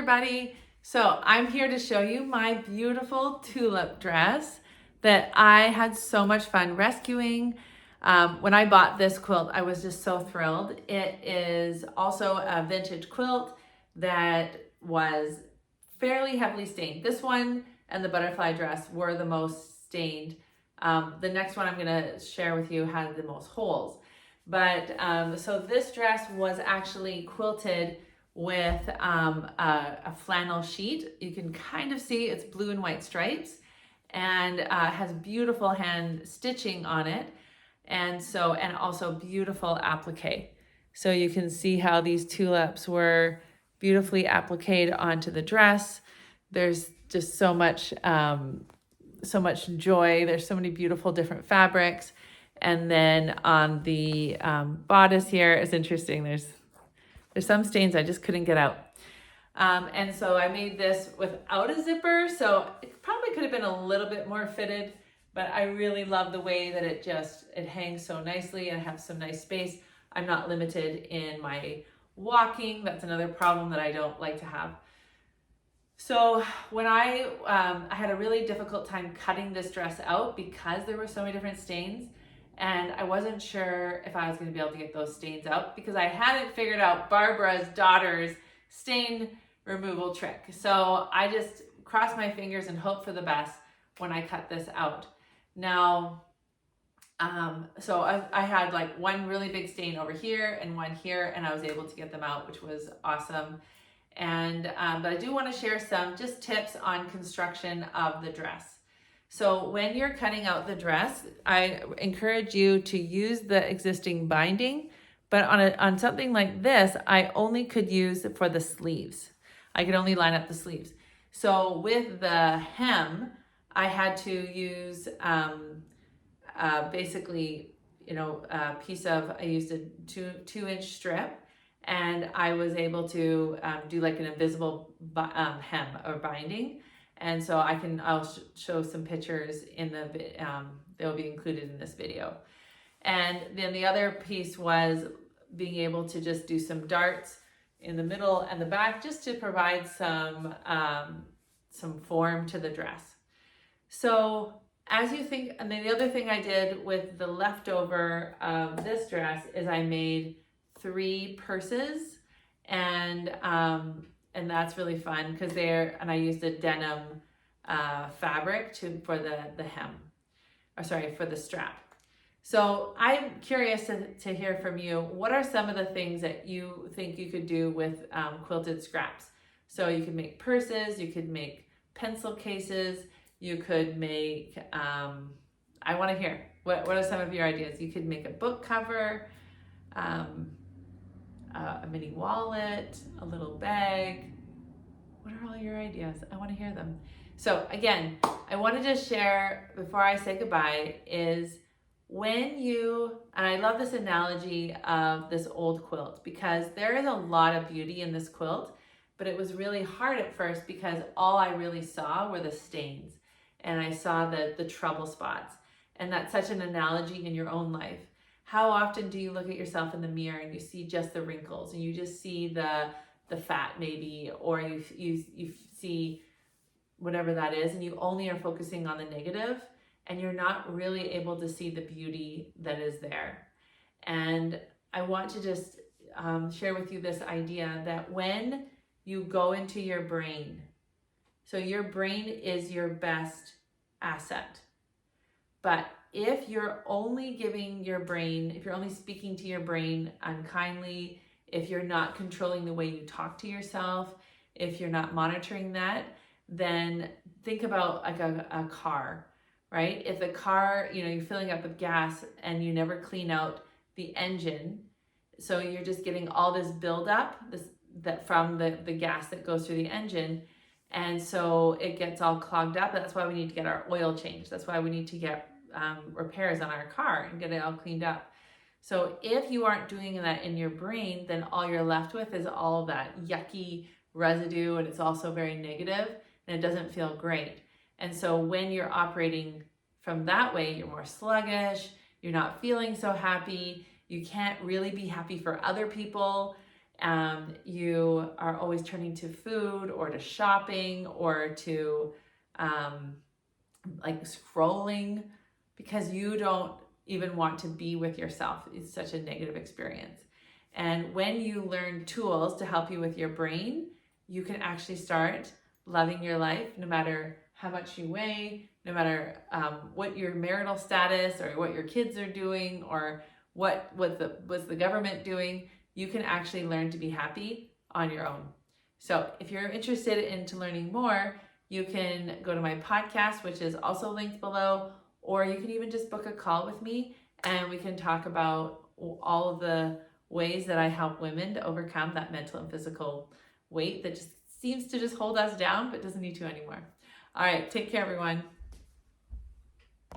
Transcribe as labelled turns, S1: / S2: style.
S1: everybody. So I'm here to show you my beautiful tulip dress that I had so much fun rescuing. When I bought this quilt, I was just so thrilled. It is also a vintage quilt that was fairly heavily stained. This one and the butterfly dress were the most stained. The next one I'm gonna share with you had the most holes. But so this dress was actually quilted with a flannel sheet. You can kind of see it's blue and white stripes, and has beautiful hand stitching on it, and also beautiful applique. So you can see how these tulips were beautifully appliqued onto the dress. There's just so much joy. There's so many beautiful different fabrics. And then on the bodice here is interesting. There's some stains I just couldn't get out. And so I made this without a zipper, so it probably could have been a little bit more fitted, but I really love the way that it hangs so nicely and have some nice space. I'm not limited in my walking. That's another problem that I don't like to have. So when I had a really difficult time cutting this dress out because there were so many different stains, and I wasn't sure if I was going to be able to get those stains out because I hadn't figured out Barbara's daughter's stain removal trick. So I just crossed my fingers and hoped for the best when I cut this out. Now, so I had like one really big stain over here and one here, and I was able to get them out, which was awesome. And but I do want to share some just tips on construction of the dress. So when you're cutting out the dress, I encourage you to use the existing binding, but on something like this, I only could use for the sleeves. I could only line up the sleeves. So with the hem, I had to use basically, I used a two-inch strip, and I was able to do like an invisible hem or binding. And so I'll show some pictures in they'll be included in this video. And then the other piece was being able to just do some darts in the middle and the back just to provide some form to the dress. So as you think, and then the other thing I did with the leftover of this dress is I made 3 purses, and that's really fun because I used a denim fabric for the hem, for the strap. So I'm curious to hear from you. What are some of the things that you think you could do with quilted scraps? So you could make purses, you could make pencil cases, you could make, I want to hear, what are some of your ideas? You could make a book cover, a mini wallet, a little bag. What are all your ideas? I want to hear them. So again, I wanted to share before I say goodbye is and I love this analogy of this old quilt because there is a lot of beauty in this quilt, but it was really hard at first because all I really saw were the stains, and I saw the trouble spots. And that's such an analogy in your own life. How often do you look at yourself in the mirror and you see just the wrinkles, and you just see the fat maybe, or you see whatever that is, and you only are focusing on the negative, and you're not really able to see the beauty that is there. And I want to just share with you this idea that when you go into your brain, so your brain is your best asset. But if you're only if you're only speaking to your brain unkindly, if you're not controlling the way you talk to yourself, if you're not monitoring that, then think about like a car, right? If the car, you're filling up with gas and you never clean out the engine, so you're just getting all this buildup from the gas that goes through the engine, and so it gets all clogged up. That's why we need to get our oil changed. That's why we need to get repairs on our car and get it all cleaned up. So if you aren't doing that in your brain, then all you're left with is all that yucky residue, and it's also very negative, and it doesn't feel great. And so when you're operating from that way, you're more sluggish, you're not feeling so happy, you can't really be happy for other people, You are always turning to food or to shopping or to like scrolling because you don't even want to be with yourself. It's such a negative experience. And when you learn tools to help you with your brain, you can actually start loving your life no matter how much you weigh, no matter what your marital status or what your kids are doing or what was the government doing. You can actually learn to be happy on your own. So if you're interested into learning more, you can go to my podcast, which is also linked below, or you can even just book a call with me and we can talk about all of the ways that I help women to overcome that mental and physical weight that just seems to just hold us down but doesn't need to anymore. All right, take care, everyone.